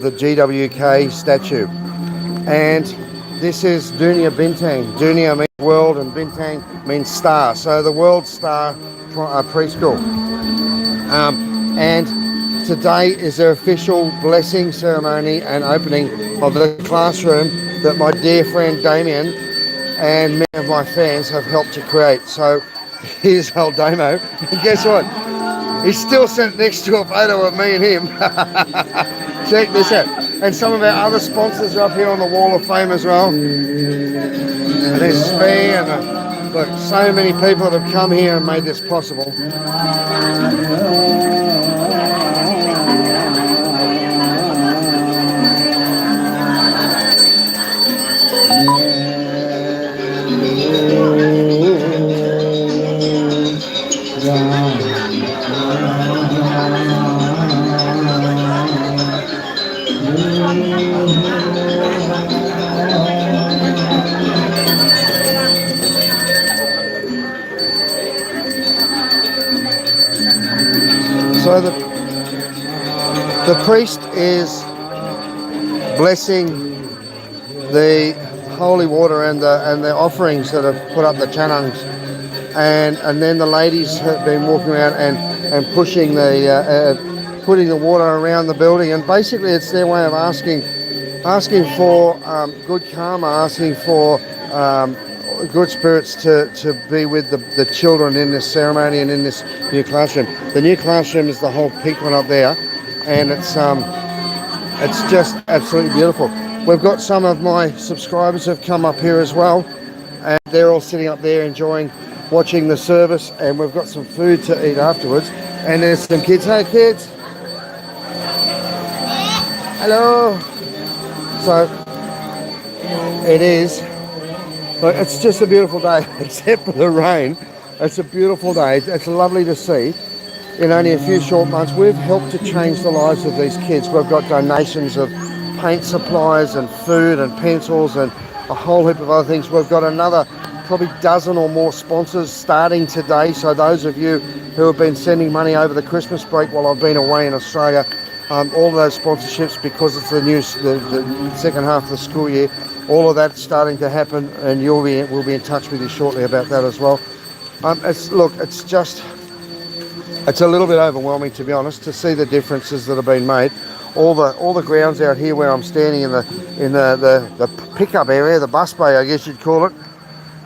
the GWK statue. And this is Dunia Bintang. Dunia means world and Bintang means star. So the World Star Preschool. And today is their official blessing ceremony and opening of the classroom that my dear friend Damien and many of my fans have helped to create. So here's old Damo. And guess what? He's still sitting next to a photo of me and him. Check this out. And some of our other sponsors are up here on the Wall of Fame as well. And there's Spee and look, so many people that have come here and made this possible. So the priest is blessing the holy water and the offerings that have put up the chanungs, and then the ladies have been walking around and pushing putting the water around the building, and basically it's their way of asking for good karma, asking for good spirits to be with the children in this ceremony and in this new classroom. The new classroom is the whole pink one up there, and it's just absolutely beautiful. We've got some of my subscribers have come up here as well, and they're all sitting up there enjoying watching the service, and we've got some food to eat afterwards. And there's some kids. Hey kids, hello. So it is. But it's just a beautiful day, except for the rain. It's a beautiful day. It's lovely to see. In only a few short months, we've helped to change the lives of these kids. We've got donations of paint supplies and food and pencils and a whole heap of other things. We've got another probably dozen or more sponsors starting today. So those of you who have been sending money over the Christmas break while I've been away in Australia, all of those sponsorships, because it's the second half of the school year, all of that's starting to happen, and we'll be in touch with you shortly about that as well. It's a little bit overwhelming, to be honest, to see the differences that have been made. All the grounds out here where I'm standing in the pickup area, the bus bay, I guess you'd call it,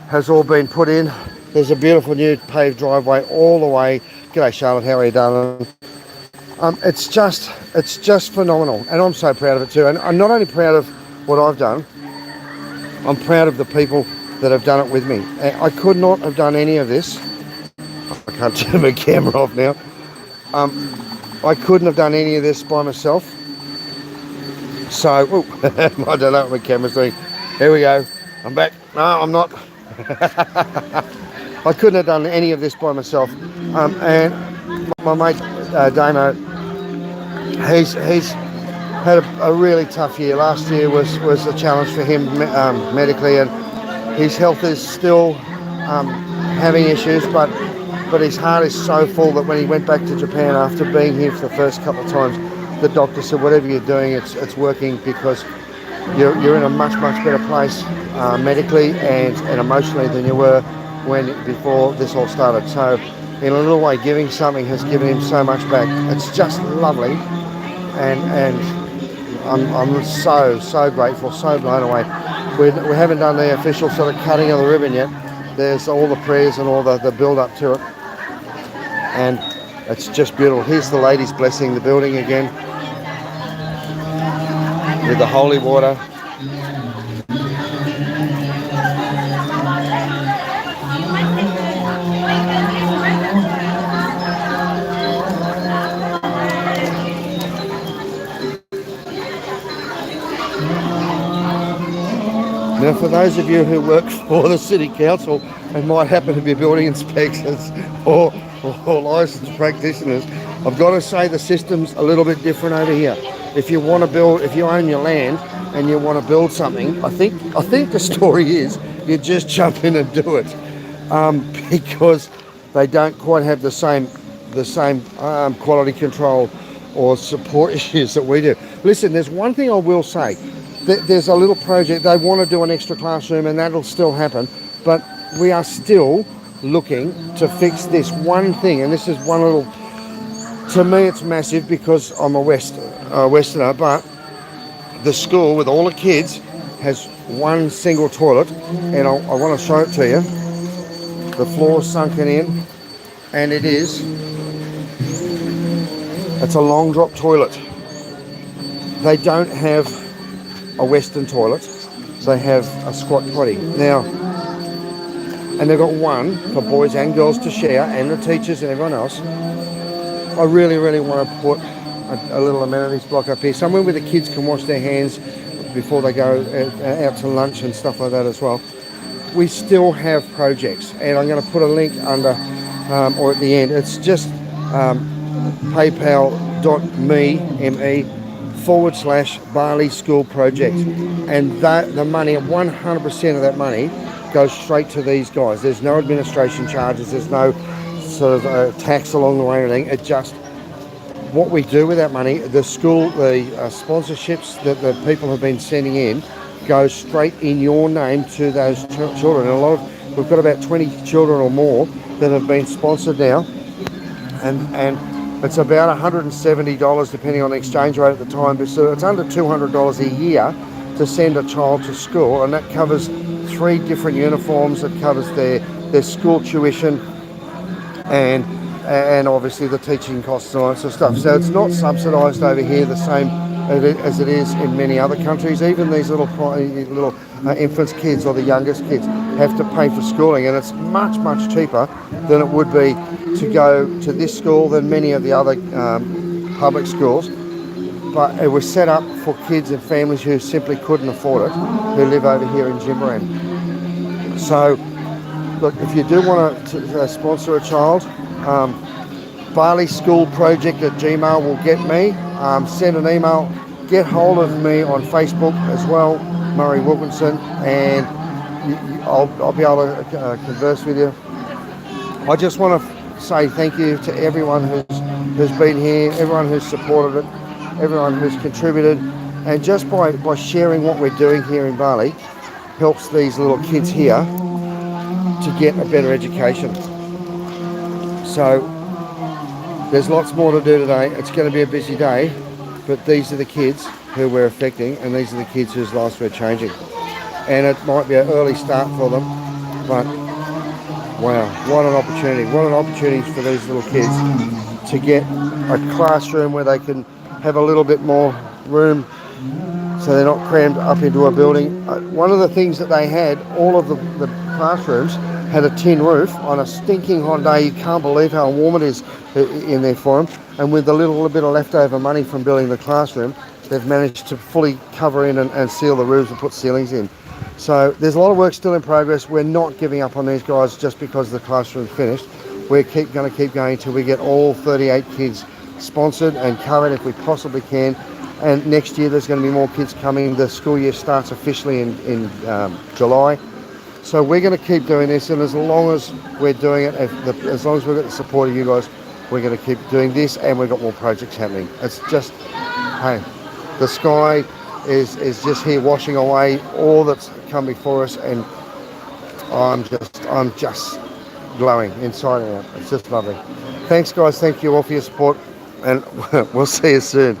has all been put in. There's a beautiful new paved driveway all the way. G'day Charlotte, how are you, darling? It's just phenomenal, and I'm so proud of it too. And I'm not only proud of what I've done, I'm proud of the people that have done it with me. I could not have done any of this. I can't turn my camera off now. I couldn't have done any of this by myself. So, I don't know what my camera's doing. Here we go. I'm back. No, I'm not. I couldn't have done any of this by myself. And my mate Damo, he's had a really tough year. Last year was a challenge for him medically, and his health is still having issues, but his heart is so full that when he went back to Japan after being here for the first couple of times, the doctor said, whatever you're doing, it's working, because you're in a much better place medically and emotionally than you were before this all started. So in a little way, giving something has given him so much back. It's just lovely, and I'm so grateful, so blown away. We haven't done the official sort of cutting of the ribbon yet. There's all the prayers and all the build up to it, and it's just beautiful. Here's the ladies blessing the building again with the holy water. Now, for those of you who work for the City Council and might happen to be building inspectors or licensed practitioners, I've got to say the system's a little bit different over here. If you want to build, if you own your land and you want to build something, I think the story is you just jump in and do it, because they don't quite have the same quality control or support issues that we do. Listen, there's one thing I will say. There's a little project. They want to do an extra classroom, and that'll still happen. But we are still looking to fix this one thing. And this is one little... To me, it's massive because I'm a Westerner. But the school, with all the kids, has one single toilet. And I want to show it to you. The floor's sunken in. And it's a long drop toilet. They don't have a Western toilet. They have a squat potty. Now, and they've got one for boys and girls to share, and the teachers and everyone else. I really, really want to put a little amenities block up here, somewhere where the kids can wash their hands before they go out to lunch and stuff like that as well. We still have projects, and I'm going to put a link under or at the end. It's just paypal.me/Bali School Project, and the money, 100% of that money goes straight to these guys. There's no administration charges, there's no sort of tax along the way or anything. It just, what we do with that money, the school, the sponsorships that the people have been sending in goes straight in your name to those children. And we've got about 20 children or more that have been sponsored now, and it's about $170 depending on the exchange rate at the time, but so it's under $200 a year to send a child to school, and that covers 3 different uniforms. It covers their school tuition and obviously the teaching costs and all that sort of stuff. So it's not subsidised over here the same as it is in many other countries. Even these little infants kids, or the youngest kids, have to pay for schooling, and it's much, much cheaper than it would be to go to this school than many of the other public schools. But it was set up for kids and families who simply couldn't afford it, who live over here in Jimbaran. So, look, if you do want to sponsor a child, BaliSchoolProject@gmail will get me. Send an email, get hold of me on Facebook as well, Murray Wilkinson, and I'll be able to converse with you. I just want to say thank you to everyone who's been here, everyone who's supported it, everyone who's contributed, and just by sharing what we're doing here in Bali helps these little kids here to get a better education. So there's lots more to do today. It's going to be a busy day, but these are the kids who we're affecting, and these are the kids whose lives we're changing. And it might be an early start for them, but wow, what an opportunity. What an opportunity for these little kids to get a classroom where they can have a little bit more room so they're not crammed up into a building. One of the things that they had, all of the classrooms had a tin roof on a stinking hot day. You can't believe how warm it is in there for them. And with a little bit of leftover money from building the classroom, they've managed to fully cover in and seal the roofs and put ceilings in. So there's a lot of work still in progress. We're not giving up on these guys just because the classroom's finished. We're going to keep going until we get all 38 kids sponsored and covered if we possibly can. And next year there's going to be more kids coming. The school year starts officially in July. So we're going to keep doing this, and as long as we're doing it, as long as we've got the support of you guys, we're going to keep doing this, and we've got more projects happening. It's just, hey, the sky is just here washing away all that's come before us, and I'm just glowing inside and out. It's just lovely. Thanks guys, thank you all for your support, and we'll see you soon.